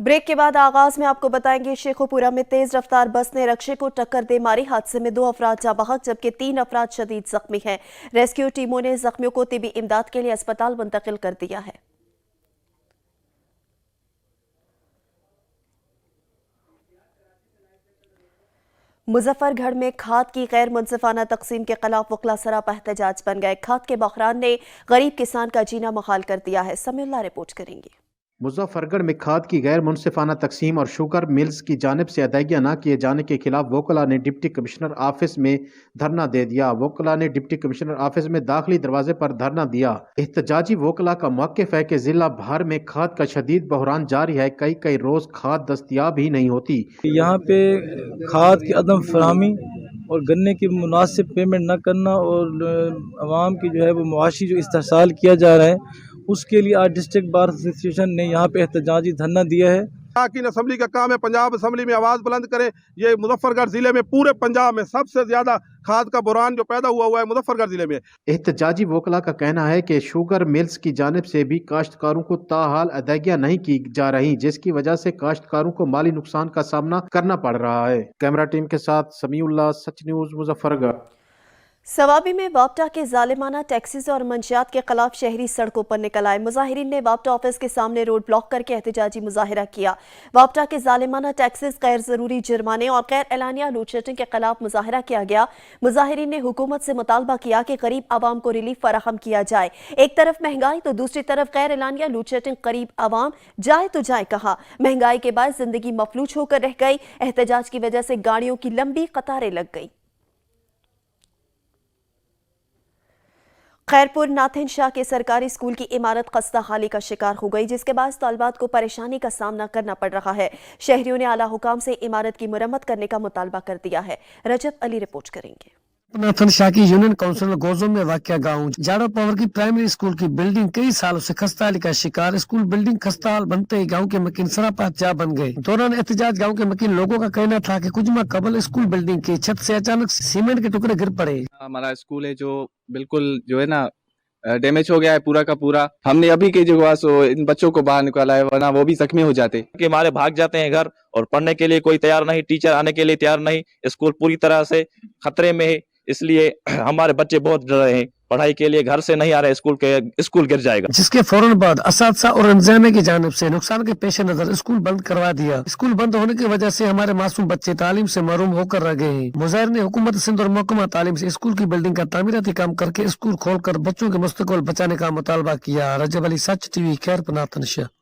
Break के बाद आगाज में आपको बताएंगे शेखोपुरा में तेज रफ्तार बस ने रक्षे को टक्कर दे मारी। हादसे में 2 अफराद जाँ बहक जबकि 3 अफराद शदीद जख्मी हैं। रेस्क्यू टीमों ने जख्मियों को तिबी इमदाद के लिए अस्पताल मुंतकिल कर दिया है। मुजफ्फरगढ़ में खाद की गैर मुनसिफाना तकसीम के खिलाफ वकला सरापा एहतजाज बन गए। खाद के बहरान ने गरीब किसान का जीना मुहाल कर दिया है। समीउल्लाह रिपोर्ट करेंगे। मुजफ्फरगढ़ में खाद की गैर मुनसिफाना तकसीम और शुगर मिल्स की जानिब से अदायगियां न किए जाने के खिलाफ वकला ने डिप्टी कमिश्नर ऑफिस में धरना दे दिया। वकला ने डिप्टी कमिश्नर ऑफिस में दाखिली दरवाजे पर धरना दिया। एहतजाजी वकला का मौक़िफ़ है कि जिला भर में खाद का शदीद बहरान जारी है। कई रोज खाद दस्तयाब ही नहीं होती। यहाँ पे खाद की अदम फराहमी और गन्ने की मुनासिब पेमेंट न करना और आवाम की जो है वो मुआशी जो इस्तेहसाल किया जा रहा है, उसके लिए आज डिस्ट्रिक्ट बार एसोसिएशन ने यहाँ पे एहतजाजी धरना दिया है। अरकान असम्बली का काम है पंजाब असम्बली में आवाज़ बुलंद करें। ये मुजफ्फरगढ़ ज़िले में पूरे पंजाब में सबसे ज़्यादा खाद का बुरान जो पैदा हुआ है मुजफ्फरगढ़ ज़िले में। एहतजाजी वकला का कहना है कि शुगर मिल्स की जानिब से भी काश्तकारों को ताहाल अदायगियां नहीं की जा रही, जिसकी वजह से काश्तकारों को माली नुकसान का सामना करना पड़ रहा है। कैमरा टीम के साथ समीउल्लाह, सच न्यूज़, मुजफ्फरगढ़। सवाबी में वापटा के जालिमाना टैक्सेस और मंशियात के खिलाफ शहरी सड़कों पर निकल आए। मुजाहिरीन ने वापटा ऑफिस के सामने रोड ब्लॉक करके एहतजाजी मुजाहिरा किया। वापटा के जालिमाना टैक्सेस, गैर जरूरी जुर्माने और गैर एलानिया लोड शेडिंग के खिलाफ मुजाहिरा किया गया। मुजाहिरीन ने हुकूमत से मुतालबा किया कि गरीब आवाम को रिलीफ फराहम किया जाए। एक तरफ महंगाई तो दूसरी तरफ गैर एलानिया लोड शेडिंग, गरीब आवाम जाए तो जाए कहाँ। महंगाई के बाद जिंदगी मफलूज होकर रह गई। एहतजाज की वजह से गाड़ियों की लंबी कतारें लग गई। खैरपुर नाथिन शाह के सरकारी स्कूल की इमारत खस्ता हाली का शिकार हो गई, जिसके बाद तलबात को परेशानी का सामना करना पड़ रहा है। शहरियों ने आला हुकाम से इमारत की मुरम्मत करने का मुतालबा कर दिया है। रजब अली रिपोर्ट करेंगे। नाथन शाह की यूनियन काउंसिल गोजो में वाक़या गाँव जाड़ो पावर की प्राइमरी स्कूल की बिल्डिंग कई सालों से खस्ताहाली का शिकार। स्कूल बिल्डिंग खस्ताहाल बनते ही गांव के मकीन सरापा जा बन गए। दौरान एहतजाज गांव के मकीन लोगों का कहना था कि कुछ माह कबल स्कूल बिल्डिंग की छत से अचानक सीमेंट के टुकड़े गिर पड़े। हमारा स्कूल है जो बिल्कुल जो है ना डैमेज हो गया है पूरा का पूरा। हमने अभी के जो सो इन बच्चों को बाहर निकाला है, वरना वो भी जख्मी हो जाते कि हमारे भाग जाते हैं घर, और पढ़ने के लिए कोई तैयार नहीं, टीचर आने के लिए तैयार नहीं। स्कूल पूरी तरह से खतरे में है, इसलिए हमारे बच्चे बहुत डर रहे हैं। पढ़ाई के लिए घर से नहीं आ रहे, स्कूल गिर जाएगा। जिसके फौरन बाद असातिज़ा और इंतजामिया की जानिब से नुकसान के पेश नजर स्कूल बंद करवा दिया। स्कूल बंद होने की वजह से हमारे मासूम बच्चे तालीम से महरूम होकर रह गए हैं। मुजाहिर ने हुकूमत सिंध और महकमा तालीम से स्कूल की बिल्डिंग का तामीराती काम करके स्कूल खोलकर बच्चों के मुस्तकबिल बचाने का मुतालबा किया। रजब अली, सच टीवी, खैरपुर नाथन शाह।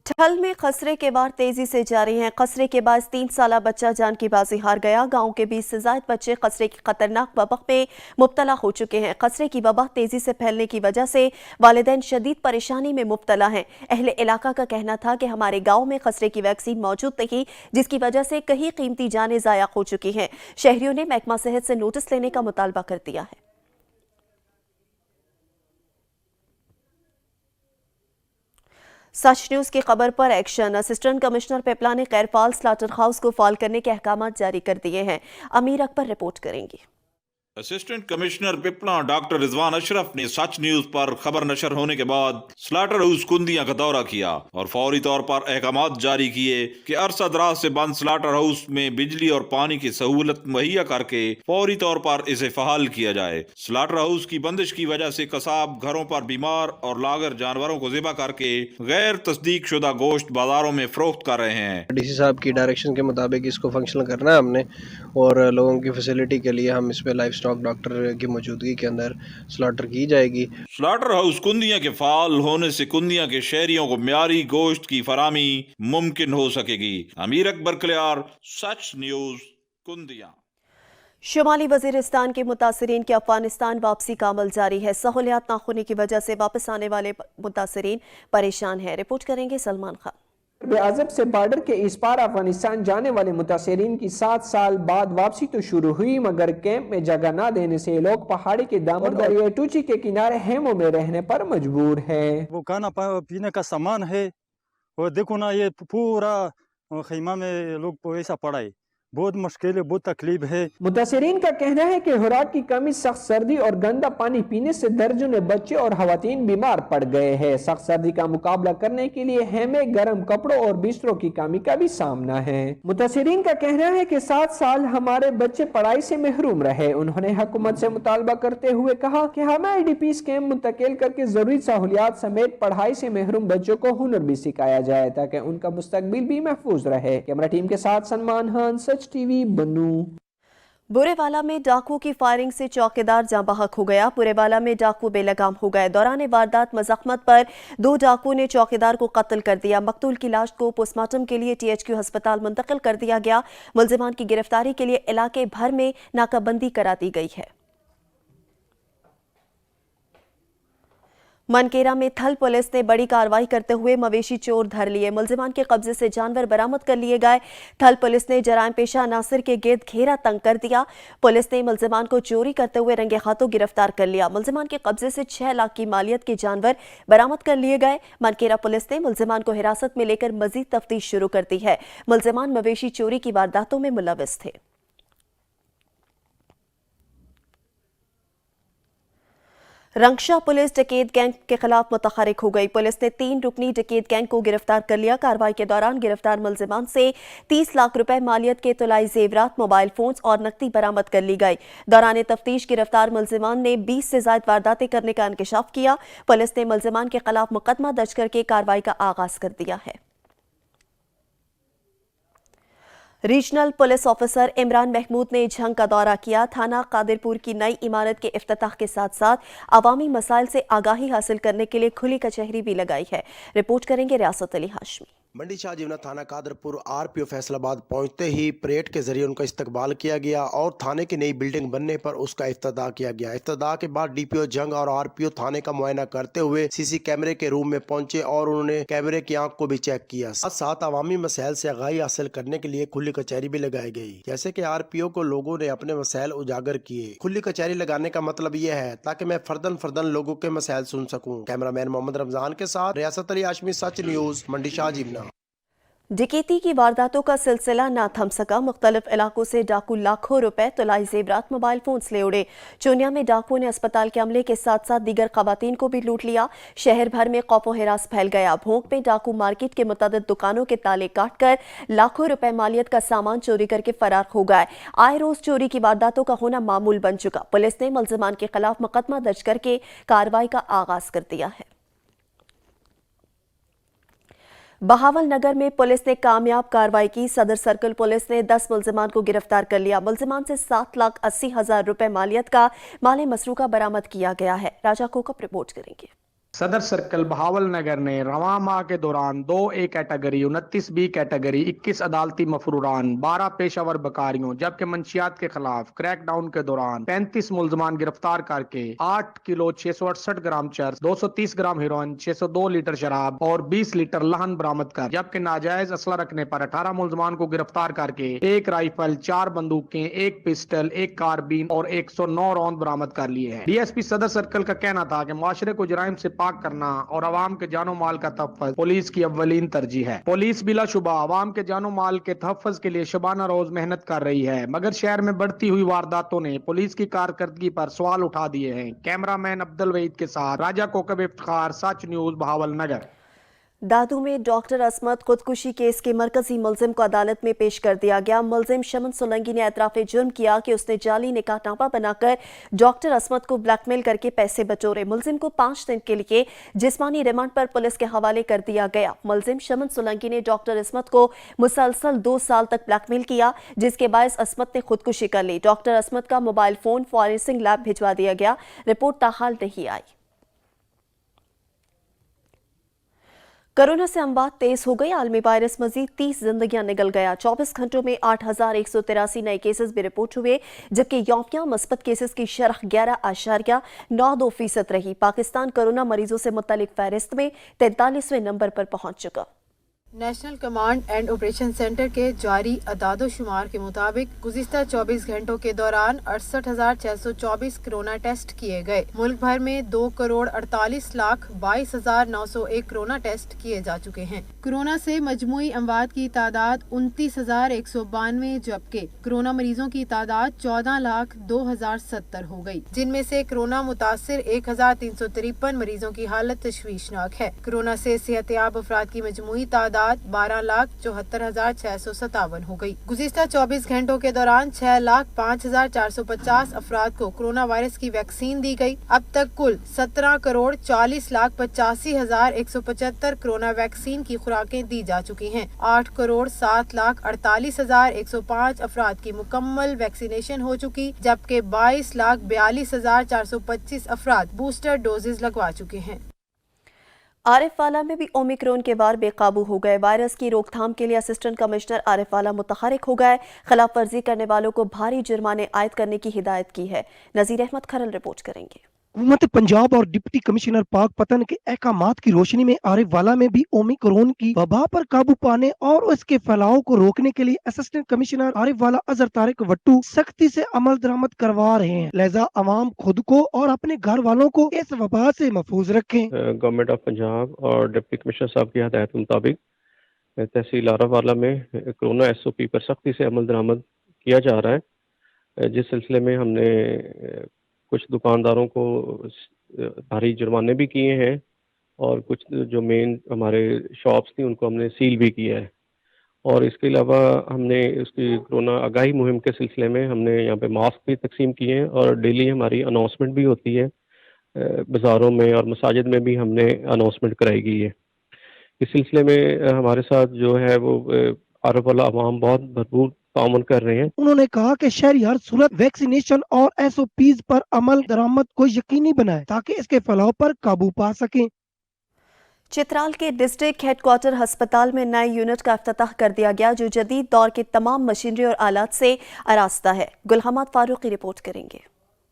ठल में खसरे के वार तेजी से जारी हैं। खसरे के बाद 3 साला बच्चा जान की बाजी हार गया। गांव के 20 से ज्यादा बच्चे खसरे की खतरनाक वबा में मुब्तला हो चुके हैं। खसरे की वबा तेजी से फैलने की वजह से वालिदैन शदीद परेशानी में मुब्तला हैं। अहले इलाका का कहना था कि हमारे गांव में खसरे की वैक्सीन मौजूद नहीं, जिसकी वजह से कई कीमती जानें ज़ाया हो चुकी हैं। शहरियों ने महकमा सेहत से नोटिस लेने का मुतालबा कर दिया है। सच न्यूज की खबर पर एक्शन। असिस्टेंट कमिश्नर पिपला ने खैरपाल स्लाटर हाउस को फाल करने के अहकाम जारी कर दिए हैं। अमीर अकबर रिपोर्ट करेंगे। Assistant commissioner Pipla doctor Rizwan Ashraf ने सच न्यूज पर खबर नशर होने के बाद स्लाटर हाउस कुंदिया का दौरा किया और फौरी तौर पर अहकाम जारी किए कि अरसा दराज से बंद स्लाटर हाउस में बिजली और पानी की सहूलत मुहैया करके फौरी तौर पर इसे फहाल किया जाए। स्लाटर हाउस की बंदिश की वजह से कसाब घरों पर बीमार और लागर जानवरों को ज़िबा करके गैर तस्दीक शुदा गोश्त बाजारों में फरोख्त कर रहे हैं। डीसी साहब की डायरेक्शन के मुताबिक इसको फंक्शनल करना है हमने, और लोगों की फैसिलिटी के लिए हम इसमें लाइफ स्टॉक डॉक्टर की मौजूदगी के अंदर स्लॉटर की जाएगी। स्लॉटर हाउस कुंदिया के फाल होने से कुंदिया के शहरियों को म्यारी गोश्त की फरामी मुमकिन हो सकेगी। अमीर अकबर क्लियार, सच न्यूज, कुंदिया। शुमाली वजीरिस्तान के मुतासरीन की अफगानिस्तान वापसी का अमल जारी है। सहूलियात न होने की वजह से वापस आने वाले मुतासरीन परेशान हैं। रिपोर्ट करेंगे सलमान खान। आजम से बॉर्डर के इस पार अफगानिस्तान जाने वाले मुतासरीन की 7 साल बाद वापसी तो शुरू हुई, मगर कैंप में जगह न देने से लोग पहाड़ी के दामन दरिया टूची के किनारे हेमों में रहने पर मजबूर है। वो खाना पीने का सामान है, और देखो ना ये पूरा खैमा में लोग ऐसा पड़ा है, बहुत मुश्किल है, बहुत तकलीफ है। मुतासिरीन का कहना है कि खुराक की कमी, सख्त सर्दी और गंदा पानी पीने से दर्जनों बच्चे और खवातीन बीमार पड़ गए हैं। सख्त सर्दी का मुकाबला करने के लिए हेमे, गर्म कपड़ों और बिस्तरों की कमी का भी सामना है। मुतासिरीन का कहना है कि 7 साल हमारे बच्चे पढ़ाई से महरूम रहे। उन्होंने हुकूमत से मुतालबा करते हुए कहा कि हमें IDPs कैंप मुंतकिल करके जरूरी सहूलियात समेत पढ़ाई से महरूम बच्चों को हुनर भी सिखाया जाए ताकि उनका मुस्तकबिल भी महफूज रहे। कैमरा टीम के साथ सलमान खान, सच टीवी, बनू। बुरेवाला में डाकुओं की फायरिंग से चौकीदार जाँ बहक हो गया। बुरेवाला में डाकू बेलगाम हो गए। दौरान वारदात मज़ाहमत पर 2 डाकुओं ने चौकीदार को कत्ल कर दिया। मकतूल की लाश को पोस्टमार्टम के लिए THQ अस्पताल मुंतकिल कर दिया गया। मुल्जिमान की गिरफ्तारी के लिए इलाके भर में नाकाबंदी करा दी गई है। मनकेरा में थल पुलिस ने बड़ी कार्रवाई करते हुए मवेशी चोर धर लिए। मुल्जिमान के कब्जे से जानवर बरामद कर लिए गए। थल पुलिस ने जराइम पेशा नासिर के गिर्द घेरा तंग कर दिया। पुलिस ने मुल्जिमान को चोरी करते हुए रंगे हाथों गिरफ्तार कर लिया। मुल्जिमान के कब्जे से 6 लाख की मालियत के जानवर बरामद कर लिए गए। मनकेरा पुलिस ने मुल्जिमान को हिरासत में लेकर मजीद तफ्तीश शुरू कर दी है। मुल्जिमान मवेशी चोरी की वारदातों में मुलविस थे। रंगशाह पुलिस डकैत गैंग के खिलाफ मुतहरिक हो गई। पुलिस ने 3 रुकनी डकैत गैंग को गिरफ्तार कर लिया। कार्रवाई के दौरान गिरफ्तार मुल्जिमान से 30 लाख रुपए मालियत के तुलाई जेवरात, मोबाइल फोन्स और नकदी बरामद कर ली गई। दौरान तफ्तीश गिरफ्तार मुल्जिमान ने 20 से ज्यादा वारदातें करने का इंकशाफ किया। पुलिस ने मुल्जिमान के खिलाफ मुकदमा दर्ज करके कार्रवाई का आगाज कर दिया है। Regional police officer Imran Mahmood ने झंग का दौरा किया। थाना कादिरपुर की नई इमारत के इफ्तिताह के साथ साथ अवामी मसाइल से आगाही हासिल करने के लिए खुली कचहरी भी लगाई है। रिपोर्ट करेंगे रियासत अली हाशमी। मंडी शाह जीवना थाना कादरपुर RPO फैसलाबाद पहुंचते ही परेड के जरिए उनका इस्तकबाल किया गया और थाने की नई बिल्डिंग बनने पर उसका इफ्तिताह किया गया। इफ्तिताह के बाद DPO जंग और RPO थाने का मुआयना करते हुए CC कैमरे के रूम में पहुंचे और उन्होंने कैमरे की आंख को भी चेक किया। साथ अवामी मसाइल से आगाही हासिल करने के लिए खुली कचहरी भी लगाई गई। जैसे कि RPO को लोगों ने अपने मसाइल उजागर किए। खुली कचहरी लगाने का मतलब यह है ताकि मैं फर्दन लोगों के मसाइल सुन सकूं। कैमरामैन मोहम्मद रमजान के साथ रियासत अली हाशमी, सच न्यूज, मंडी शाह जीवना। डकैती की वारदातों का सिलसिला ना थम सका। मुख्तलिफ इलाकों से डाकू लाखों रुपए, तुलाई जेवरात, मोबाइल फोन्स ले उड़े। चोनिया में डाकुओं ने अस्पताल के अमले के साथ साथ दीगर खवातीन को भी लूट लिया। शहर भर में खौफ हिरास फैल गया। भोंक में डाकू मार्केट के मुतअद्दिद दुकानों के ताले काटकर लाखों रुपए मालियत का सामान चोरी करके फरार हो गए। आए रोज चोरी की वारदातों का होना मामूल बन चुका। पुलिस ने मुल्जिमान के खिलाफ मुकदमा दर्ज करके कार्रवाई का आगाज कर दिया है। बहावल नगर में पुलिस ने कामयाब कार्रवाई की। सदर सर्कल पुलिस ने 10 मुल्जिमान को गिरफ्तार कर लिया। मुल्जिमान से 7,80,000 रुपए मालियत का माल मसरूका बरामद किया गया है। राजा कोकप रिपोर्ट करेंगे। सदर सर्कल बहावल नगर ने रवां माह के दौरान 2 A कैटेगरी, 29 B कैटेगरी, 21 अदालती मफरूरान, 12 पेशावर बकारियों जबकि मंशियात के खिलाफ क्रैकडाउन के दौरान 35 मुल्जिमान गिरफ्तार करके 8 किलो 668 ग्राम चरस, 230 ग्राम हेरोइन, 602 लीटर शराब और 20 लीटर लहन बरामद कर जबकि नाजायज असला रखने पर 18 मुल्जिमान को गिरफ्तार करके 1 राइफल, 4 बंदूकें, 1 पिस्टल, 1 कारबीन और 109 रौंद बरामद कर लिए हैं। DSP सदर सर्कल का कहना था कि मुआशरे को जराइम से पाक करना और अवाम के जानो माल का तहफ़्फ़ुज़ पुलिस की अव्वलीन तरजीह है। पुलिस बिलाशुबा अवाम के जानो माल के तहफ़्फ़ुज़ के लिए शबाना रोज मेहनत कर रही है, मगर शहर में बढ़ती हुई वारदातों ने पुलिस की कारकर्दगी पर सवाल उठा दिए हैं। कैमरामैन अब्दुल वहीद के साथ राजा कोकब इफ्तिखार, सच न्यूज, बहावल नगर। दादू में डॉक्टर असमत खुदकुशी केस के मरकजी मुल्जिम को अदालत में पेश कर दिया गया। मुल्जिम शमन सोलंकी ने एतराफ़े जुर्म किया कि उसने जाली निकाहनामा बनाकर डॉक्टर असमत को ब्लैकमेल करके पैसे बटोरे। मुल्जिम को 5 दिन के लिए जिस्मानी रिमांड पर पुलिस के हवाले कर दिया गया। मुल्जिम शमन सोलंकी ने डॉक्टर असमत को मुसलसल 2 साल तक ब्लैकमेल किया, जिसके बायस असमत ने खुदकुशी कर ली। डॉक्टर असमत का मोबाइल फोन फॉरेंसिक लैब भिजवा दिया गया। रिपोर्ट ताहाल नहीं आई। कोरोना से अमवात तेज हो गई। आलमी वायरस मजीद 30 जिंदगियां निगल गया। 24 घंटों में 8,183 नए केसेस भी रिपोर्ट हुए, जबकि यौमिया मस्बत केसेस की शरह 11.92% रही। पाकिस्तान कोरोना मरीजों से मुतल्लिक फहरिस्त में 43वें नंबर पर पहुंच चुका। National command and operation centre کے جاری اعداد و شمار کے مطابق گزشتہ 24 گھنٹوں کے دوران 68,624 کرونا ٹیسٹ کیے گئے۔ ملک بھر میں 2,48,22,901 کرونا ٹیسٹ کیے جا چکے ہیں۔ کرونا سے مجموعی اموات کی تعداد 29,192 جبکہ کرونا مریضوں کی تعداد 14,02,070 ہو گئی، جن میں سے کرونا متاثر 1,353 مریضوں کی حالت تشویشناک ہے۔ کرونا سے صحت یاب افراد کی مجموعی تعداد 12,74,657 ہو گئی۔ گزشتہ 24 گھنٹوں کے دوران 6,05,450 افراد کو کرونا وائرس کی ویکسین دی گئی۔ اب تک کل 17,40,85,175 کرونا ویکسین کی خوراکیں دی جا چکی ہیں۔ 8,07,48,105 افراد کی مکمل ویکسینیشن ہو چکی، جبکہ 22,42,425 افراد بوسٹر ڈوزز لگوا چکے ہیں۔ عارف والا میں بھی اومیکرون کے وار بے قابو ہو گئے۔ وائرس کی روک تھام کے لیے اسسٹنٹ کمشنر عارف والا متحرک ہو گئے۔ خلاف ورزی کرنے والوں کو بھاری جرمانے عائد کرنے کی ہدایت کی ہے۔ نذیر احمد کھرل رپورٹ کریں گے۔ حکومت پنجاب اور ڈپٹی کمشنر پاک پتن کے احکامات کی روشنی میں عارف والا میں بھی اومیکرون کی وبا پر قابو پانے اور اس کے پھیلاؤ کو روکنے کے لیے اسسٹنٹ کمشنر عارف والا اظہر طارق وٹو سختی سے عمل درآمد کروا رہے ہیں، لہذا عوام خود کو اور اپنے گھر والوں کو اس وبا سے محفوظ رکھیں۔ گورنمنٹ آف پنجاب اور ڈپٹی کمشنر صاحب کی ہدایت کے مطابق تحصیل عارف والا میں کرونا SOP پر سختی سے عمل درآمد کیا جا رہا ہے، جس سلسلے میں ہم نے کچھ دکانداروں کو بھاری جرمانے بھی کیے ہیں اور کچھ جو مین ہمارے شاپس تھیں ان کو ہم نے سیل بھی کیا ہے، اور اس کے علاوہ ہم نے اس کی کرونا آگاہی مہم کے سلسلے میں ہم نے یہاں پہ ماسک بھی تقسیم کیے ہیں اور ڈیلی ہماری اناؤنسمنٹ بھی ہوتی ہے، بازاروں میں اور مساجد میں بھی ہم نے اناؤنسمنٹ کرائی گئی ہے۔ اس سلسلے میں ہمارے ساتھ جو ہے وہ عارف والا عوام بہت بھرپور تعاون کر رہے ہیں۔ انہوں نے کہا کہ شہری ہر صورت ویکسینیشن اور SOPs پر عمل درآمد کو یقینی بنائے تاکہ اس کے پھیلاؤ پر قابو پا سکیں۔ چترال کے ڈسٹرکٹ ہیڈ کوارٹر ہسپتال میں نئے یونٹ کا افتتاح کر دیا گیا جو جدید دور کے تمام مشینری اور آلات سے آراستہ ہے۔ گلحماد فاروقی رپورٹ کریں گے۔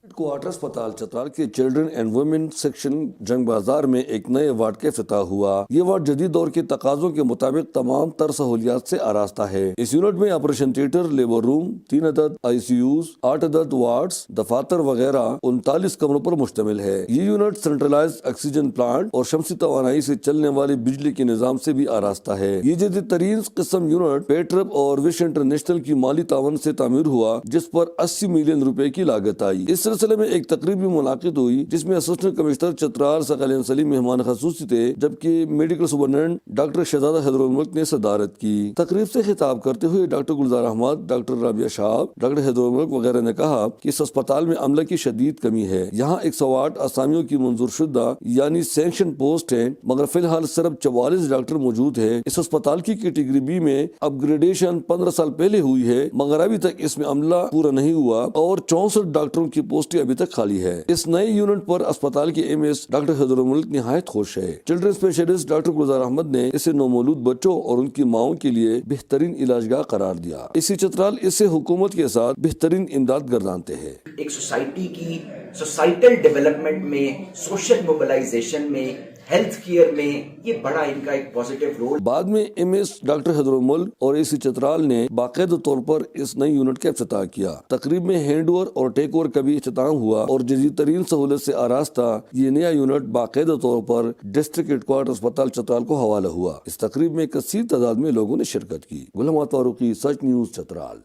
کوارٹر اسپتال چترال کے چلڈرن اینڈ ویمن سیکشن جنگ بازار میں ایک نئے وارڈ کا افتتاح ہوا۔ یہ وارڈ جدید دور کے تقاضوں کے مطابق تمام تر سہولیات سے آراستہ ہے۔ اس یونٹ میں آپریشن تھیٹر، لیبر روم، 3 عدد ICUs، 8 عدد وارڈز، دفاتر وغیرہ 39 کمروں پر مشتمل ہے۔ یہ یونٹ سینٹرلائزڈ آکسیجن پلانٹ اور شمسی توانائی سے چلنے والے بجلی کے نظام سے بھی آراستہ ہے۔ یہ جدید ترین قسم یونٹ پیٹرپ اور وش انٹرنیشنل کی مالی تعاون سے تعمیر ہوا، جس پر 80 ملین روپے کی لاگت آئی۔ اس سلسلے میں ایک تقریب بھی منعقد ہوئی جس میں اسسٹنٹ کمشنر چترال ثقلین سلیم مہمان خصوصی تھے، جبکہ میڈیکل سپرنٹینڈنٹ ڈاکٹر شہزادہ حیدر الملک نے صدارت کی۔ تقریب سے خطاب کرتے ہوئے ڈاکٹر گلزار احمد، ڈاکٹر رابعہ شہاب، ڈاکٹر حیدر الملک وغیرہ نے کہا کہ اس اسپتال میں عملہ کی شدید کمی ہے۔ یہاں 108 اسامیوں کی منظور شدہ یعنی سینکشن پوسٹ ہیں، مگر فی الحال صرف 44 ڈاکٹر موجود ہیں۔ اس اسپتال کی کیٹیگری بی میں اپ گریڈیشن 15 سال پہلے ہوئی ہے، مگر ابھی تک اس میں عملہ پورا نہیں ہوا اور 64 ڈاکٹروں کی پوسٹیں ابھی تک خالی ہے۔ اس نئے یونٹ پر اسپتال کے MS ڈاکٹر حیدر الملک نہایت خوش ہے۔ Children specialist doctor Gulzar Ahmed نے اسے نومولود بچوں اور ان کی ماؤں کے لیے بہترین علاج گاہ قرار دیا۔ اسی چترال اسے حکومت کے ساتھ بہترین امداد گردانتے ہیں۔ ایک سوسائٹی کی سوسائٹل ڈیولپمنٹ میں، سوشل موبلائزیشن میں، ہیلتھ کیئر میں یہ بڑا ان کا ایک پازیٹیو رول۔ بعد میں MS ڈاکٹر حیدر الملک اور AC چترال نے باقاعدہ طور پر اس نئی یونٹ کا افتتاح کیا۔ تقریب میں ہینڈ اوور اور ٹیک اوور کا بھی اختتام ہوا اور جدید ترین سہولت سے آراستہ یہ نیا یونٹ باقاعدہ طور پر ڈسٹرکٹ ہیڈ کوارٹر اسپتال چترال کو حوالہ ہوا۔ اس تقریب میں کثیر تعداد میں لوگوں نے شرکت کی۔ گلحماد فاروقی، سچ نیوز چترال۔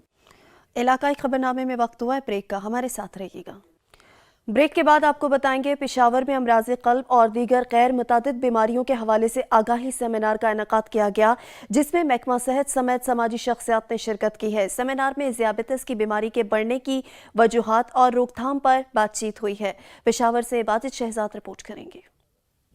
علاقائی خبرنامے میں وقت ہوا ہے بریک کا، ہمارے ساتھ رہیے گا۔ بریک کے بعد آپ کو بتائیں گے پشاور میں امراض قلب اور دیگر غیر متعدد بیماریوں کے حوالے سے آگاہی سیمینار کا انعقاد کیا گیا، جس میں محکمہ صحت سمیت سماجی شخصیات نے شرکت کی ہے۔ سیمینار میں ذیابیطس کی بیماری کے بڑھنے کی وجوہات اور روک تھام پر بات چیت ہوئی ہے۔ پشاور سے واجد شہزاد رپورٹ کریں گے۔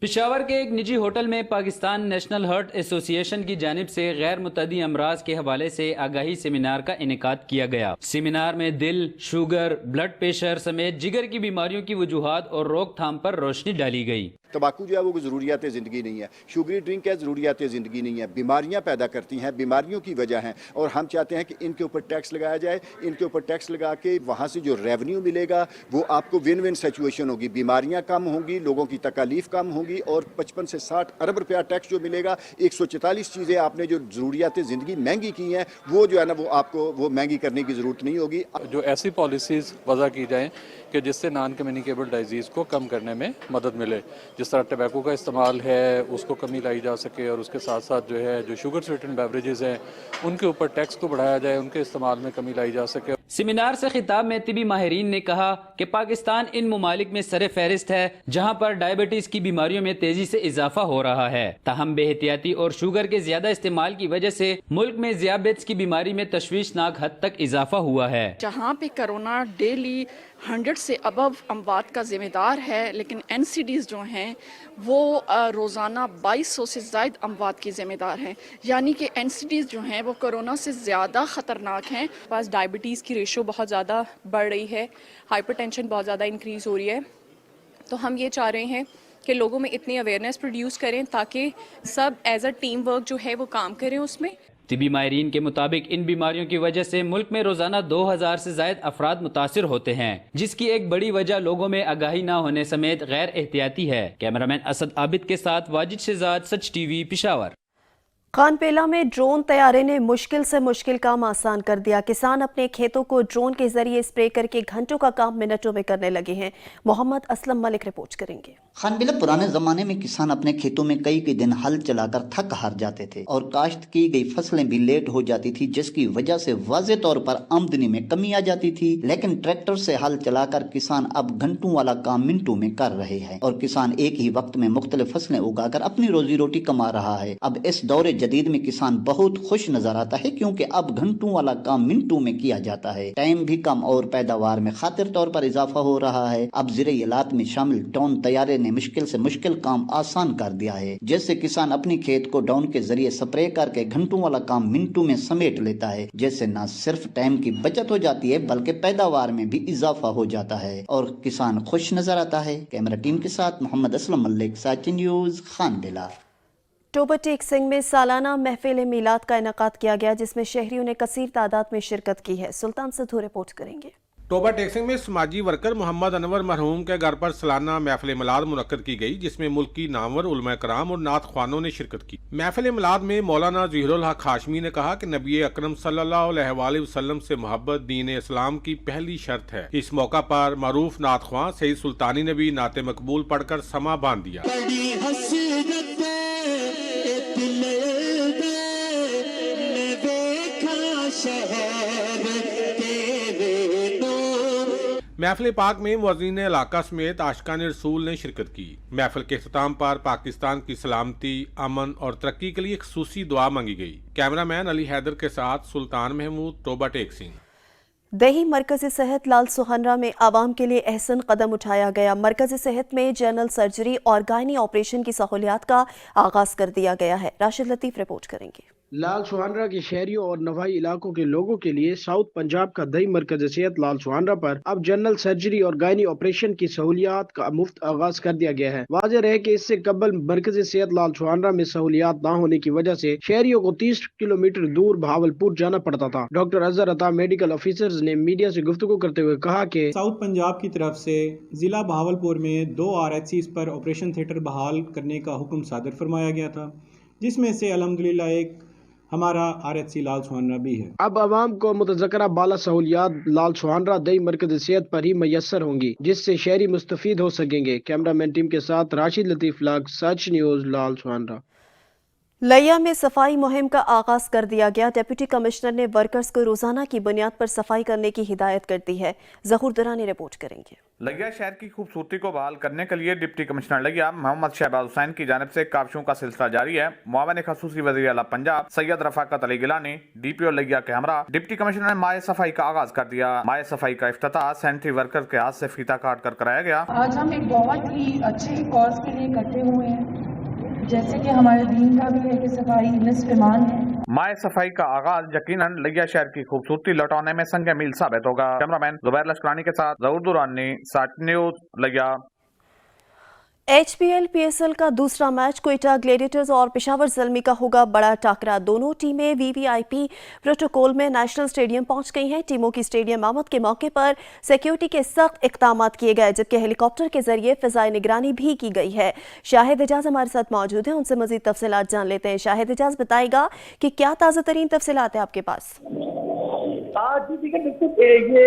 پشاور کے ایک نجی ہوٹل میں پاکستان نیشنل ہارٹ ایسوسی ایشن کی جانب سے غیر متعدی امراض کے حوالے سے آگاہی سیمینار کا انعقاد کیا گیا۔ سیمینار میں دل، شوگر، بلڈ پریشر سمیت جگر کی بیماریوں کی وجوہات اور روک تھام پر روشنی ڈالی گئی۔ तंबाकू जो है वो ज़रूरियात ज़िंदगी नहीं है, शुगरी ड्रिंक है ज़रूरियात ज़िंदगी नहीं है, बीमारियां पैदा करती हैं, बीमारियों की वजह हैं। और हम चाहते हैं कि इनके ऊपर टैक्स लगाया जाए। इनके ऊपर टैक्स लगा के वहाँ से जो रेवेन्यू मिलेगा वो आपको विन विन सिचुएशन होगी, बीमारियां कम होंगी, लोगों की तकालीफ कम होंगी, और 55 से 60 अरब रुपया टैक्स जो मिलेगा, 144 चीज़ें आपने जो ज़रूरियात ज़िंदगी महंगी की हैं वो जो है ना वो आपको वो महंगी करने की ज़रूरत नहीं होगी। जो ऐसी पॉलिसीज़ वज़ा की जाएँ कि जिससे नॉन कम्युनिकेबल डिजीज़ को कम करने में मदद मिले, जिस तरह टबैको का इस्तेमाल है उसको कमी लाई जा सके, और उसके साथ साथ जो है जो शुगर स्वीटन बेवरेजेस हैं उनके ऊपर टैक्स को बढ़ाया जाए, उनके इस्तेमाल में कमी लाई जा सके। सेमिनार से खिताब में तिबी माहिरीन ने कहा कि पाकिस्तान इन ममालिक में सरे फहरिस्त है जहाँ पर डायबिटीज की बीमारियों में तेजी से इजाफा हो रहा है। ताहम बेहतियाती और शुगर के ज्यादा इस्तेमाल की वजह से मुल्क में ज़ियाबेट्स की बीमारी में तशवीशनाक हद तक इजाफा हुआ है। जहाँ पे कोरोना डेली 100 से अबव अमवात का जिम्मेदार है, लेकिन NCDs जो हैं वो रोज़ाना 2200 से ज़ायद अमवात की जिम्मेदार हैं। यानी कि NCDs जो हैं वो कोरोना से ज़्यादा ख़तरनाक हैं। पास डायबिटीज़ की रेशो बहुत ज़्यादा बढ़ रही है, हाइपरटेंशन बहुत ज़्यादा इंक्रीज़ हो रही है। तो हम ये चाह रहे हैं कि लोगों में इतनी अवेयरनेस प्रोड्यूस करें ताकि सब एज अ टीम वर्क जो है वो काम करें उसमें। तिबी माहिरीन के मुताबिक इन बीमारियों की वजह से मुल्क में रोजाना 2000 से ज्यादा अफराद मुतासिर होते हैं, जिसकी एक बड़ी वजह लोगों में आगाही न होने समेत गैर एहतियाती है। कैमरामैन असद आबिद के साथ वाजिद शहजाद, सच टीवी, पिशावर। खानपेला में ड्रोन तैयारे ने मुश्किल से मुश्किल काम आसान कर दिया। किसान अपने खेतों को ड्रोन के जरिए स्प्रे करके घंटों का काम मिनटों में करने लगे हैं। मोहम्मद असलम मलिक रिपोर्ट करेंगे। खानपेला पुराने जमाने में किसान अपने खेतों में कई दिन हल चलाकर थक हार जाते थे और काश्त की गई फसलें भी लेट हो जाती थी, जिसकी वजह से वाज़े तौर पर आमदनी में कमी आ जाती थी। लेकिन ट्रैक्टर से हल चलाकर किसान अब घंटों वाला काम मिनटों में कर रहे हैं और किसान एक ही वक्त में मुख्तलिफ फसलें उगाकर अपनी रोजी रोटी कमा रहा है। अब इस दौरे जदीद में किसान बहुत खुश नजर आता है क्योंकि अब घंटों वाला काम मिनटों में किया जाता है, टाइम भी कम और पैदावार में खातिर तौर पर इजाफा हो रहा है। अब ज़राई इलात में शामिल ड्रोन तैयारे ने मुश्किल से मुश्किल काम आसान कर दिया है, जिससे किसान अपनी खेत को ड्रोन के जरिए स्प्रे करके घंटों वाला काम मिनटों में समेट लेता है, जिससे न सिर्फ टाइम की बचत हो जाती है बल्कि पैदावार में भी इजाफा हो जाता है और किसान खुश नजर आता है। कैमरा टीम के साथ मोहम्मद असलम मलिक, साची न्यूज, खानपेला। टोबर टेक सिंह में सालाना महफिल मीलाद का इनेकाद किया गया, जिसमें शहरियों ने कसीर तादाद में शिरकत की है। सुल्तान सिद्धू रिपोर्ट करेंगे। टोबर टेक सिंह में समाजी वर्कर मोहम्मद अनवर मरहूम के घर पर सालाना महफिल मिलाद मुनक्कद की गई, जिसमें मुल्क की नामवर उलमा कराम और नात ख्वानों ने शिरकत की। महफिल मिलाद में मौलाना ज़हीरुल हक हाशमी ने कहा कि नबी अकरम सल्लल्लाहु अलैहि वसल्लम से मोहब्बत दीन इस्लाम की पहली शर्त है। इस मौका पर मरूफ नात ख्वां सईद सुल्तानी ने भी नाते मकबूल पढ़कर समा बांध दिया। महफिल पाक में मुअज्जिन इलाका समेत आशिकान रसूल ने शिरकत की। महफिल के इख्तिताम पर पाकिस्तान की सलामती, अमन और तरक्की के लिए खुसूसी दुआ मांगी गई। कैमरामैन अली हैदर के साथ सुल्तान महमूद, टोबर टेक सिंह। दही मरकज़ी सेहत लाल सुहनरा में आवाम के लिए अहसन कदम उठाया गया। मरकज़ी सेहत में जनरल सर्जरी और गायनी ऑपरेशन की सहूलियात का आगाज कर दिया गया है। राशिद लतीफ रिपोर्ट करेंगे। लाल सुहानरा के शहरियों और नवाई इलाकों के लोगों के लिए साउथ पंजाब का दही मरकज सेहत लाल सुहानरा पर अब जनरल सर्जरी और गायनी ऑपरेशन की सहूलियात का मुफ्त आगाज कर दिया गया है। वाज़ेह रहे कि इससे कबल मरकज सेहत लाल सुहानरा में सहूलियात न होने की वजह से शहरियों को 30 किलोमीटर दूर भावलपुर जाना पड़ता था। डॉक्टर अजहर अता मेडिकल ऑफिसर्स ने मीडिया से गुफ्तगू करते हुए कहा कि साउथ पंजाब की तरफ से जिला भावलपुर में 2 RHCs पर ऑपरेशन थिएटर बहाल करने का हुक्म सादर फरमाया गया था, जिसमें से अल्हम्दुलिल्लाह एक हमारा RHC लाल सुहानरा भी है। अब आवाम को मुतज़क्करा बाला सहूलियात लाल सुहानरा दही मरकज़ सेहत पर ही मैसर होंगी, जिससे शहरी मुस्तफीद हो सकेंगे। कैमरामैन टीम के साथ राशिद लतीफ लाग, सच न्यूज, लाल सुहानरा। लिया में सफाई मुहिम का आगाज कर दिया गया। डिप्टी कमिश्नर ने वर्कर्स को रोजाना की बुनियाद पर सफाई करने की हिदायत कर दी है। जहूर दुरानी रिपोर्ट करेंगे। लिया शहर की खूबसूरती को बहाल करने के लिए डिप्टी कमिश्नर लिया मोहम्मद शहबाज हुसैन की जानिब से काविशों का सिलसिला जारी है। मुआविन खसूसी वज़ीर आला पंजाब सैयद रफाकत अली गिलानी DPO लिया के हमरा डिप्टी कमिश्नर ने माए सफाई का आगाज कर दिया। माए सफाई का इफ्तिताह सैनिटरी वर्कर के हाथ से फीता काट कर कराया गया। आज हम एक बहुत ही अच्छे कॉज के लिए इकट्ठे हुए हैं, जैसे कि हमारे दीन का भी है कि सफाई निस्फ़ ईमान है। माए सफाई का आगाज यकीनन लिया शहर की खूबसूरती लौटाने में संग मील साबित होगा। कैमरामैन जुबैर लश्करानी के साथ जहूर दुरानी, साट न्यूज, लिया। HPL PSL का दूसरा मैच कोयटा ग्लेडिएटर्स और पेशावर ज़ल्मी का होगा बड़ा टाकरा। दोनों टीमें VVIP प्रोटोकॉल में नेशनल स्टेडियम पहुंच गई हैं। टीमों की स्टेडियम आमद के मौके पर सिक्योरिटी के सख्त इक़दामात किए गए, जबकि हेलीकॉप्टर के जरिए फ़िज़ाई निगरानी भी की गई है। शाहिद एजाज हमारे साथ मौजूद हैं, उनसे मज़ीद तफसीलात जान लेते हैं। शाहिद एजाज, बताएगा कि क्या ताज़ा तरीन तफसीलात है आपके पास? जी ठीक है, बिल्कुल ये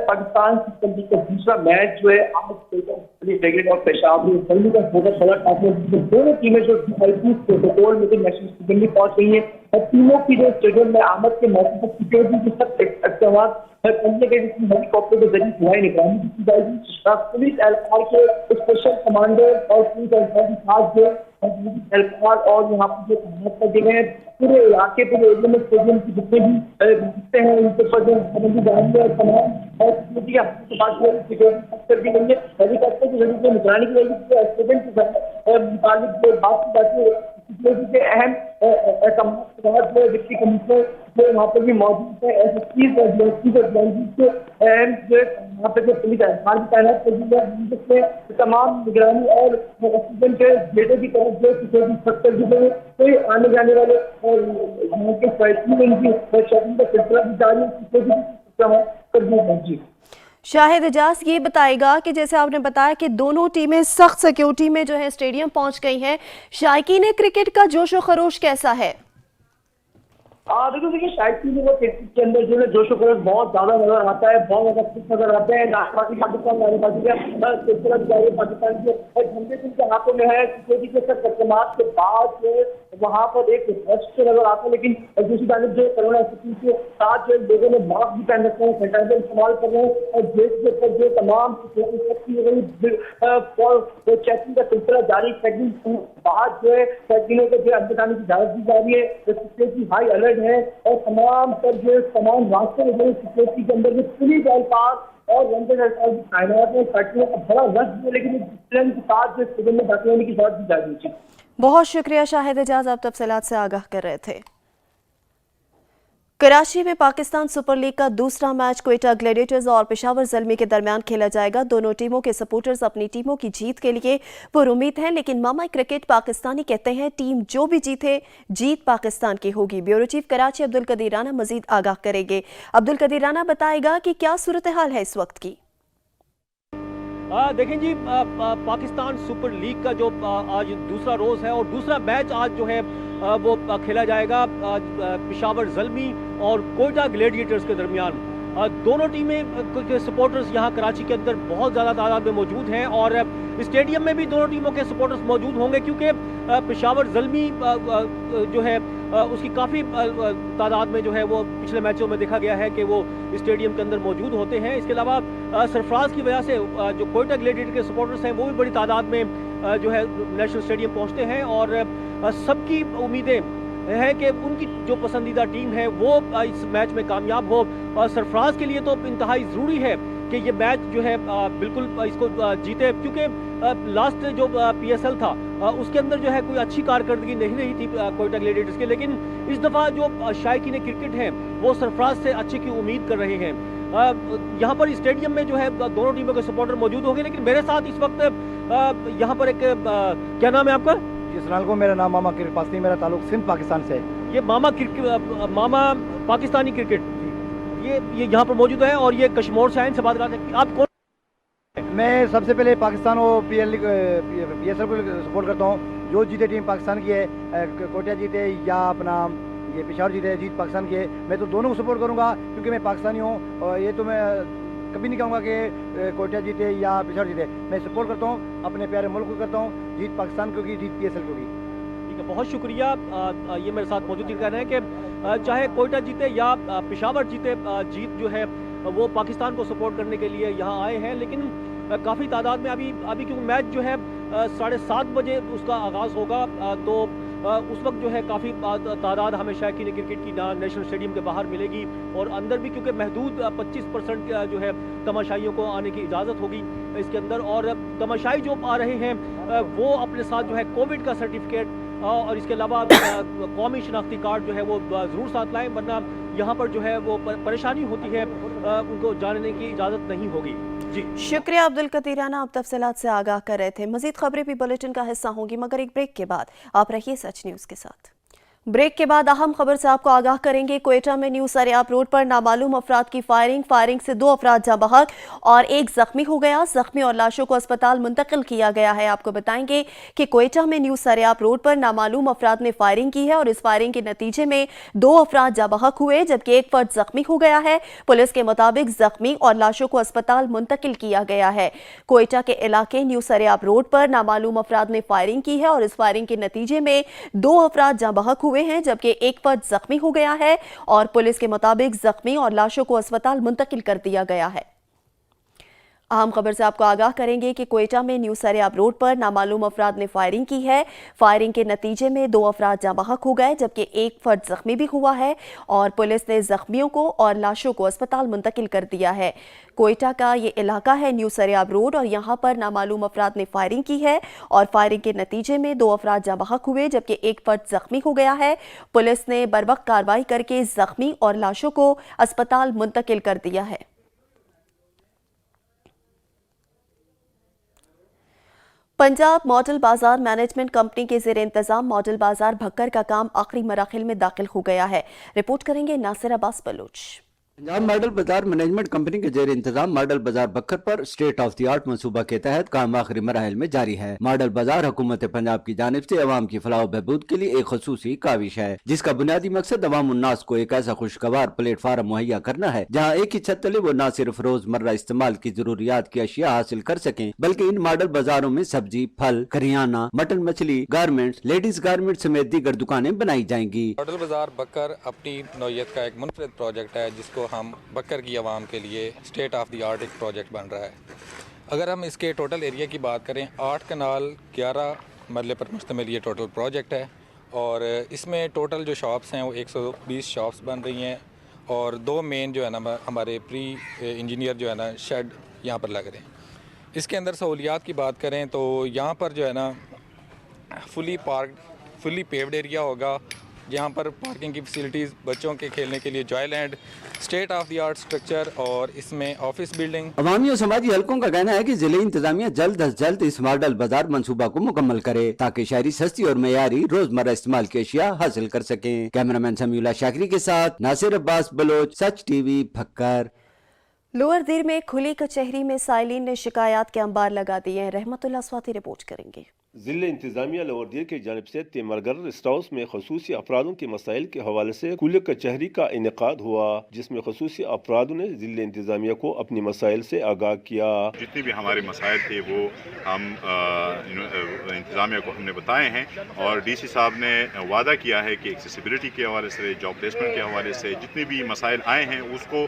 पाकिस्तान की का दूसरा मैच जो है और पेशावर ज़ल्मी का बहुत बड़ा टाकरा, दोनों टीमें जो प्रोटोकॉल में नेशनल स्टेडियम में पहुंच गई है और टीमों की जो स्टेडियम में आमद के मौके पर सिक्योरिटी के सब इक़दाम करने के हेलीकॉप्टर के जरिए फ़िज़ाई निगरानी की जाएगी। पुलिस एहलकार के स्पेशल कमांडर और पुलिस एहलकार के साथ जो एहलकार और यहाँ पर जो तैनात कर दिए गए हैं पूरे इलाके पूरे एरिया में स्टेडियम की जितने भी हिस्से हैं उनके पर जो जाएंगे और तमाम सिक्योरिटी के पास सिक्योरिटी कर दी गई है। हेलीकॉप्टर के जरिए निगरानी की जाएगी। स्टेडियम के मुताबिक जो बात की जाती है सिक्योरिटी के अहम जो डिप्टी कमिश्नर जो वहाँ पर भी मौजूद है, SSPs और DSPs और DIGs के अहम जो वहाँ पर जो पुलिस एहलकार भी तैनात कर दी गई है। तमाम निगरानी और स्टेडियम के गेटों की तरफ जो सिक्योरिटी स्ट्रक्चर दी गई है, कोई आने जाने वाले यहाँ के फैसले में इनकी शॉपिंग का सिलसिला भी जारी है, सिक्योरिटी कर दी गई। शाहिद एजाज, ये बताएगा कि जैसे आपने बताया कि दोनों टीमें सख्त सिक्योरिटी में जो है स्टेडियम पहुंच गई हैं, शायकीन क्रिकेट का जोश व खरोश कैसा है? देखिए शायकीन क्रिकेट के अंदर जो है जोश व खरोश बहुत ज्यादा नजर आता है, बहुत ज्यादा खुश नजर आते हैं। पाकिस्तान पाकिस्तान के झंडे जिनके हाथों में है, सिक्योरिटी के सब इक़दामात के बाद वहाँ पर एक रश नजर आता है, लेकिन दूसरी जानब जो कोरोना स्थिति के साथ जो लोगों ने मास्क भी पहन रखे हैं, सैनिटाइजर इस्तेमाल कर रहे हैं और गेट के ऊपर जो तमाम चेकिंग का सिलसिला जारी, चेकिंग बाद जो है चेकिंगों को जो अंदर जाने की इजाजत दी जा रही है। सिक्योरिटी हाई अलर्ट है और तमाम पर जो तमाम रास्ते में जो सिक्योरिटी के अंदर जो पुलिस एहलकार और रंगे तैनात है, फैक्ट्रियों का बड़ा रश है, लेकिन के साथ जो स्टेडियम में दाखिल होने की इजाजत दी जा रही है। बहुत शुक्रिया शाहिद एजाज, आप तफसीलात से आगाह कर रहे थे। कराची में पाकिस्तान सुपर लीग का दूसरा मैच कोयटा ग्लेडिएटर्स और पेशावर ज़ल्मी के दरमियान खेला जाएगा। दोनों टीमों के सपोर्टर्स अपनी टीमों की जीत के लिए पुरुमीद हैं, लेकिन मामा क्रिकेट पाकिस्तानी कहते हैं टीम जो भी जीते जीत पाकिस्तान की होगी। ब्यूरो चीफ कराची अब्दुल कदीर राना मजीद आगाह करेंगे। अब्दुल कदीर राना, बताएगा कि क्या सूरत हाल है इस वक्त की? देखें जी, पाकिस्तान सुपर लीग का जो आज दूसरा रोज़ है और दूसरा मैच आज जो है वो खेला जाएगा पेशावर ज़ल्मी और कोयटा ग्लेडिएटर्स के दरमियान। दोनों टीमें के सपोर्टर्स यहाँ कराची के अंदर बहुत ज़्यादा तादाद में मौजूद हैं और स्टेडियम में भी दोनों टीमों के सपोर्टर्स मौजूद होंगे, क्योंकि पेशावर ज़ल्मी जो है उसकी काफ़ी तादाद में जो है वो पिछले मैचों में देखा गया है कि वो स्टेडियम के अंदर मौजूद होते हैं। इसके अलावा सरफराज की वजह से जो कोयटा ग्लेडिएटर के सपोर्टर्स हैं वो भी बड़ी तादाद में जो है नेशनल स्टेडियम पहुँचते हैं और सबकी उम्मीदें है कि उनकी जो पसंदीदा टीम है वो इस मैच में कामयाब हो। और सरफराज के लिए तो इंतहाई ज़रूरी है कि ये मैच जो है बिल्कुल इसको जीते, क्योंकि लास्ट जो PSL था उसके अंदर जो है कोई अच्छी कारकर्दगी नहीं रही थी कोयटा ग्लेडिएटर्स के, लेकिन इस दफ़ा जो शायकीन क्रिकेट हैं वो सरफराज से अच्छे की उम्मीद कर रहे हैं। यहाँ पर स्टेडियम में जो है दोनों टीमों के सपोर्टर मौजूद होंगे, लेकिन मेरे साथ इस वक्त यहाँ पर एक क्या नाम है आपका? को मेरा नाम मामा क्रिकेट पाकिस्तानी, मेरा ताल्लुक सिंध पाकिस्तान से है। ये मामा पाकिस्तानी क्रिकेट ये यहाँ पर मौजूद है और ये कश्मीर से इनसे बात करते हैं। आप कौन? मैं सबसे पहले पाकिस्तान और PSL को सपोर्ट करता हूँ। जो जीते टीम पाकिस्तान की है, कोयटा जीते या अपना ये पेशावर जीते, जीत पाकिस्तान की है। मैं तो दोनों को सपोर्ट करूँगा क्योंकि मैं पाकिस्तानी हूँ और ये तो मैं कभी नहीं कहूँगा कि कोयटा जीते या पेशावर जीते। मैं सपोर्ट करता हूँ अपने प्यारे मुल्क को करता हूँ, जीत पाकिस्तान को की, जीत PSL को की। ठीक है, बहुत शुक्रिया। ये मेरे साथ मौजूद कह रहे हैं कि चाहे कोयटा जीते या पेशावर जीते, जीत जो है वो पाकिस्तान को सपोर्ट करने के लिए यहाँ आए हैं, लेकिन काफ़ी तादाद में अभी क्योंकि मैच जो है 7:30 बजे उसका आगाज़ होगा, तो उस वक्त जो है काफ़ी तादाद हमें शायकीन क्रिकेट की नेशनल स्टेडियम के बाहर मिलेगी और अंदर भी क्योंकि महदूद 25% जो है तमाशाइयों को आने की इजाज़त होगी इसके अंदर। और तमाशाई जो आ रहे हैं वो अपने साथ जो है कोविड का सर्टिफिकेट और इसके अलावा कौमी शनाख्ती कार्ड जो है वो ज़रूर साथ लाएं, वरना यहाँ पर जो है वो परेशानी होती है, उनको जाने की इजाज़त नहीं होगी। जी शुक्रिया अब्दुल कदीर राना, आप तफसीलात से आगाह कर रहे थे। मजीद खबरें भी बुलेटिन का हिस्सा होंगी, मगर एक ब्रेक के बाद। आप रहिए सच न्यूज़ के साथ। ब्रेक के बाद अहम खबर से आपको आगाह करेंगे। क्वेटा में न्यू सरेआब रोड पर नामालूम अफराद की फायरिंग से 2 अफराद जाँ बहक और 1 जख्मी हो गया। जख्मी और लाशों को अस्पताल मुंतकिल किया गया है। आपको बताएंगे कि क्वेटा में न्यू सरेआब रोड पर नामालूम अफराद ने फायरिंग की है और इस फायरिंग के नतीजे में 2 अफराद जाँ बहक हुए, जबकि 1 फर्द जख्मी हो गया है। पुलिस के मुताबिक जख्मी और लाशों को अस्पताल मुंतकिल किया गया है। क्वेटा के इलाके न्यू सरेआब रोड पर नामालूम अफराद ने फायरिंग की है और इस फायरिंग के नतीजे में 2 अफराद जाँ बहक हुए हैं, जबकि 1 फर्द जख्मी हो गया है और पुलिस के मुताबिक जख्मी और लाशों को अस्पताल मुंतकिल कर दिया गया है। अहम खबर से आपको आगाह करेंगे कि क्वेटा में न्यू सरेआब रोड पर नामालूम अफराद ने फायरिंग की है। फायरिंग के नतीजे में 2 अफराद जाँ बहक हो गए, जबकि 1 फर्द जख्मी भी हुआ है और पुलिस ने जख्मियों को और लाशों को अस्पताल मुंतकिल कर दिया है। क्वेटा का ये इलाका है न्यू सरेआब रोड और यहाँ पर नामालूम अफराद ने फायरिंग की है और फायरिंग के नतीजे में 2 अफराद जाँ बहक हुए, जबकि 1 फर्द जख्मी हो गया है। पुलिस ने बरवक्त कार्रवाई करके जख्मी और लाशों को अस्पताल मुंतकिल कर दिया है। पंजाब मॉडल बाजार मैनेजमेंट कंपनी के ज़ेर इंतजाम मॉडल बाजार भक्कर का काम आखिरी मराहिल में दाखिल हो गया है। रिपोर्ट करेंगे नासिर अब्बास बलूच। पंजाब मॉडल बाजार मैनेजमेंट कंपनी के जेर इंतजाम मॉडल बाजार बक्खर पर स्टेट ऑफ द आर्ट मनसूबा के तहत काम आखिरी मराहिल में जारी है। मॉडल बाजार हुकूमत पंजाब की जानिब से अवाम की फलाह बहबूद के लिए एक खसूसी काविश है, जिसका बुनियादी मकसद अवाम उन्नास को एक ऐसा खुशगवार प्लेटफार्म मुहैया करना है जहाँ एक ही छत तले वो न सिर्फ रोजमर्रा इस्तेमाल की जरूरियात की अशिया हासिल कर सकें, बल्कि इन मॉडल बाजारों में सब्जी, फल, करियाना, मटन, मछली, गारमेंट्स, लेडीज गारमेंट समेत दीगर दुकानें बनाई जाएंगी। मॉडल बाजार बक्कर अपनी नौयत का एक मुनफरिद प्रोजेक्ट है, जिसको हम बक्कर की आवाम के लिए स्टेट ऑफ द आर्ट एक प्रोजेक्ट बन रहा है। अगर हम इसके टोटल एरिया की बात करें, 8 कनाल 11 मरले पर मुश्तमिल ये टोटल प्रोजेक्ट है और इसमें टोटल जो शॉप्स हैं वो 120 शॉप्स बन रही हैं और 2 मेन जो है ना हमारे प्री इंजीनियर जो है ना शेड यहाँ पर लग रहे हैं। इसके अंदर सहूलियात की बात करें तो यहाँ पर जो है ना फुली पेव्ड एरिया होगा, यहाँ पर पार्किंग की फैसिलिटीज़, बच्चों के खेलने के लिए Joyland, state of the art structure और इसमें ऑफिस बिल्डिंग। अवामी और समाजी हलकों का कहना है कि जिले इंतजामिया जल्द अज जल्द इस मॉडल बाजार मंसूबा को मुकम्मल करे ताकि शहरी सस्ती और मयारी रोजमर्रा इस्तेमाल की अशिया हासिल कर सकें। कैमरामैन समीउल्लाह शाकरी के साथ नासिर अब्बास बलोच, सच टीवी, भक्कर। लोअर दीर में खुली कचहरी में साइलिन ने शिकायत के अंबार लगा दिए हैं। रहमतुल्लाह स्वाति रिपोर्ट करेंगे। जिले इंतजामिया लोअर दीर की जानिब से तेमरगर रेस्ट हाउस में खसूसी अफरादों के मसाइल के हवाले से खुली कचहरी का इनेकाद हुआ, जिसमें खसूसी अफरादों ने जिले इंतजामिया को अपने मसाइल से आगाह किया। जितने भी हमारे मसाइल थे वो हम इंतजामिया को हमने बताए हैं और DC साहब ने वादा किया है कि एक्सेसिबिलिटी के हवाले से, जॉब प्लेसमेंट के हवाले से जितने भी मसाइल आए हैं उसको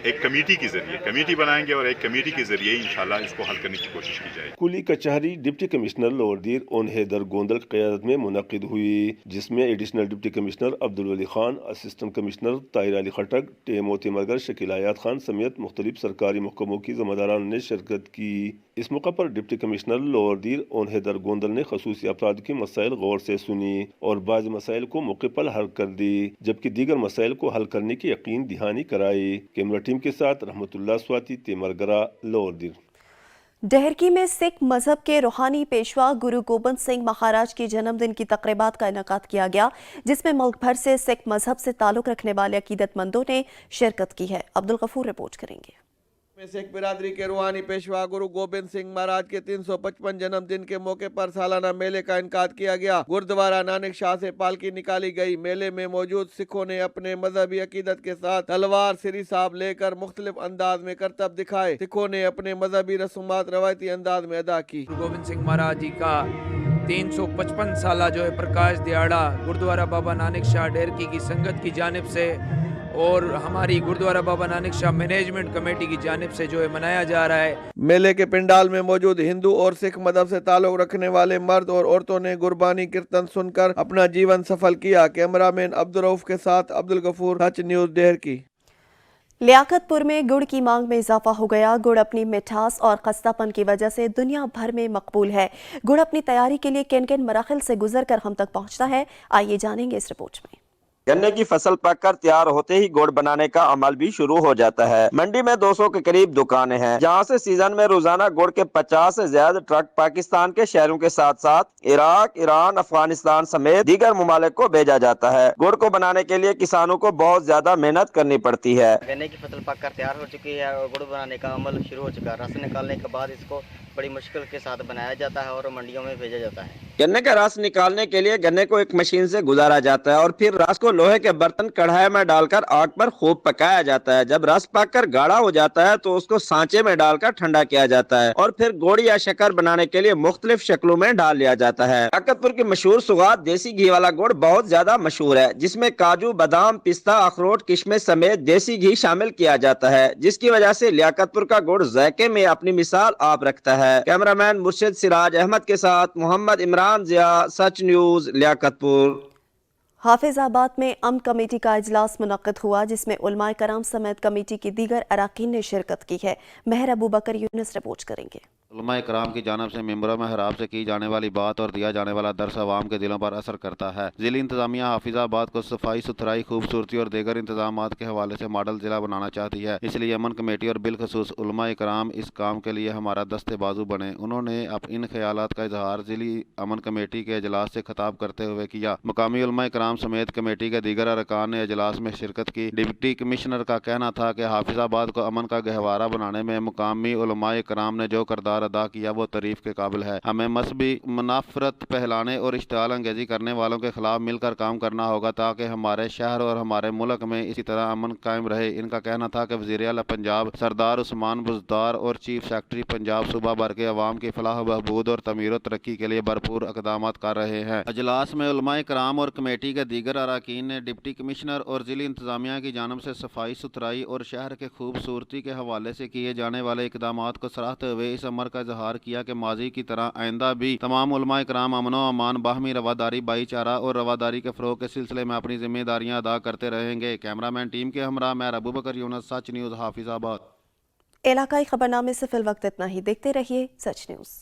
एक कमेटी के जरिए कमेटी बनाएंगे और एक कमेटी के जरिए इंशाल्लाह इसको हल करने की कोशिश की जाएगी। खुली कचहरी डिप्टी कमिश्नर लोअर ओन हैदर गोंदल की क़यादत में मुनक़िद हुई, जिसमें additional deputy commissioner Abdul Wali Khan, assistant commissioner Tahir Ali Khattak, टेमो तेमरगर शकील हयात खान समेत मुख्तलिफ सरकारी महकमों की ज़िम्मेदारान ने शिरकत की। इस मौका पर डिप्टी कमिश्नर लोअर दीर ओन हैदर गोंदल ने खसूसी अफराद की मसाइल गौर से सुनी और बाज़ मसाइल को मौके पर हल कर दी, जबकि दीगर मसाइल को हल करने की यकीन दहानी कराई। कैमरा टीम के साथ रहमतुल्लाह स्वाति, तेमरगरा, लोअर दीर। डहरकी में सिख मजहब के रूहानी पेशवा गुरु गोबिंद सिंह महाराज के जन्मदिन की तकरीबात का इनेकाद किया गया, जिसमें मुल्क भर से सिख मजहब से ताल्लुक रखने वाले अकीदतमंदों ने शिरकत की है। अब्दुल गफूर रिपोर्ट करेंगे। सिख बिरादरी के रूहानी पेशवा गुरु गोबिंद सिंह महाराज के 355 जन्मदिन के मौके पर सालाना मेले का इनकाद किया गया। गुरुद्वारा नानक शाह से पालकी निकाली गई। मेले में मौजूद सिखों ने अपने मजहबी अकीदत के साथ तलवार, सिरी साहब लेकर मुख्तलिफ अंदाज में करतब दिखाए। सिखों ने अपने मजहबी रसूमात रवायती अंदाज में अदा की। गुरु गोबिंद सिंह महाराज जी का 355 साल जो है प्रकाश दिहाड़ा गुरुद्वारा बाबा नानक शाह डेरकी की संगत की जानिब से और हमारी गुरुद्वारा बाबा नानक शाह मैनेजमेंट कमेटी की जानिब से जो है मनाया जा रहा है। मेले के पंडाल में मौजूद हिंदू और सिख मजहब से ताल्लुक रखने वाले मर्द और औरतों ने गुरबानी कीर्तन सुनकर अपना जीवन सफल किया। कैमरामैन अब्दुल रऊफ के साथ अब्दुल गफूर, सच न्यूज़, डहरकी। लियाकतपुर में गुड़ की मांग में इजाफा हो गया। गुड़ अपनी मिठास और खस्तापन की वजह से दुनिया भर में मकबूल है। गुड़ अपनी तैयारी के लिए किन किन मराहिल से गुजरकर हम तक पहुंचता है, आइए जानेंगे इस रिपोर्ट में। गन्ने की फसल पककर तैयार होते ही गुड़ बनाने का अमल भी शुरू हो जाता है। मंडी में 200 के करीब दुकानें हैं, जहां से सीजन में रोजाना गुड़ के 50 से ज्यादा ट्रक पाकिस्तान के शहरों के साथ साथ इराक, ईरान, अफगानिस्तान समेत दीगर ममालिक को भेजा जाता है। गुड़ को बनाने के लिए किसानों को बहुत ज्यादा मेहनत करनी पड़ती है। गन्ने की फसल पककर तैयार हो चुकी है और गुड़ बनाने का अमल शुरू हो चुका है। रस निकालने के बाद इसको बड़ी मुश्किल के साथ बनाया जाता है और मंडियों में भेजा जाता है। गन्ने का रस निकालने के लिए गन्ने को एक मशीन से गुजारा जाता है और फिर रस को लोहे के बर्तन कढ़ाई में डालकर आग पर खूब पकाया जाता है। जब रस पककर गाढ़ा हो जाता है तो उसको सांचे में डालकर ठंडा किया जाता है और फिर गुड़ या शक्कर बनाने के लिए मुख्तलिफ शक्लों में डाल लिया जाता है। लियाकतपुर की मशहूर सुगात देसी घी वाला गुड़ बहुत ज्यादा मशहूर है, जिसमें काजू, बादाम, पिस्ता, अखरोट, किशमिश समेत देसी घी शामिल किया जाता है, जिसकी वजह से लियाकतपुर का गुड़ जायके में अपनी मिसाल आप रखता है। कैमरामैन मुर्शिद सिराज अहमद के साथ मोहम्मद इमरान जिया, सच न्यूज, लियाकतपुर। हाफिजाबाद में अमन कमेटी का इजलास मुनक्किद हुआ, जिसमें उलमाए कराम समेत कमेटी की दीगर अराकीन ने शिरकत की है। मेहर अबू बकर यूनुस रिपोर्ट करेंगे। उलमाए कराम की जानब से मेंबरों में हराब से की जाने वाली बात और दिया जाने वाला दर्स अवाम के दिलों पर असर करता है। जिला इंतजामिया हाफिजाबाद को सफाई सुथराई, खूबसूरती और दीगर इंतजाम के हवाले से मॉडल जिला बनाना चाहती है, इसलिए अमन कमेटी और बिलखसूस उलमाए कराम इस काम के लिए हमारा दस्ते बाजू बने। उन्होंने इन ख्यालात का इजहार जिली अमन कमेटी के इजलास से खिताब करते हुए किया। मुकामी उलमाए कराम समेत कमेटी के दीगर अरकान ने इजलास में शिरकत की। डिप्टी कमिश्नर का कहना था कि हाफिजाबाद को अमन का गहवारा बनाने में मुकामी उलमाए कराम ने जो किरदार अदा किया वो तारीफ के काबिल है। हमें मजहबी मुनाफरत फैलाने और इश्तिआल अंगेजी करने वालों के खिलाफ मिलकर काम करना होगा, ताकि हमारे शहर और हमारे मुल्क में इसी तरह अमन कायम रहे। इनका कहना था कि वज़ीर आला पंजाब सरदार उस्मान बुज़दार और चीफ सेक्रेटरी पंजाब सूबा भर के अवाम की फलाह बहबूद और तमीर तरक्की के लिए भरपूर इक़दामात कर रहे हैं। इजलास में उलमाए कराम और कमेटी के दीगर अरकान ने डिप्टी कमिश्नर और जिला इंतजामिया की जानब से सफाई सुथराई और शहर के खूबसूरती के हवाले से किए जाने वाले इक़दामात को सराहते हुए इस अमर का इजहार किया कि माजी की तरह आइंदा भी तमाम उलमाए कराम अमन व अमान, बाहमी रवादारी, भाईचारा और रवादारी के फ़रोग़ के सिलसिले में अपनी जिम्मेदारियां अदा करते रहेंगे। कैमरामैन टीम के हमरा मैं अबू बकर यूनुस, सच न्यूज़, हाफिजाबाद। इलाकाई खबरनामे से फिल वक्त इतना ही। देखते रहिए सच न्यूज़।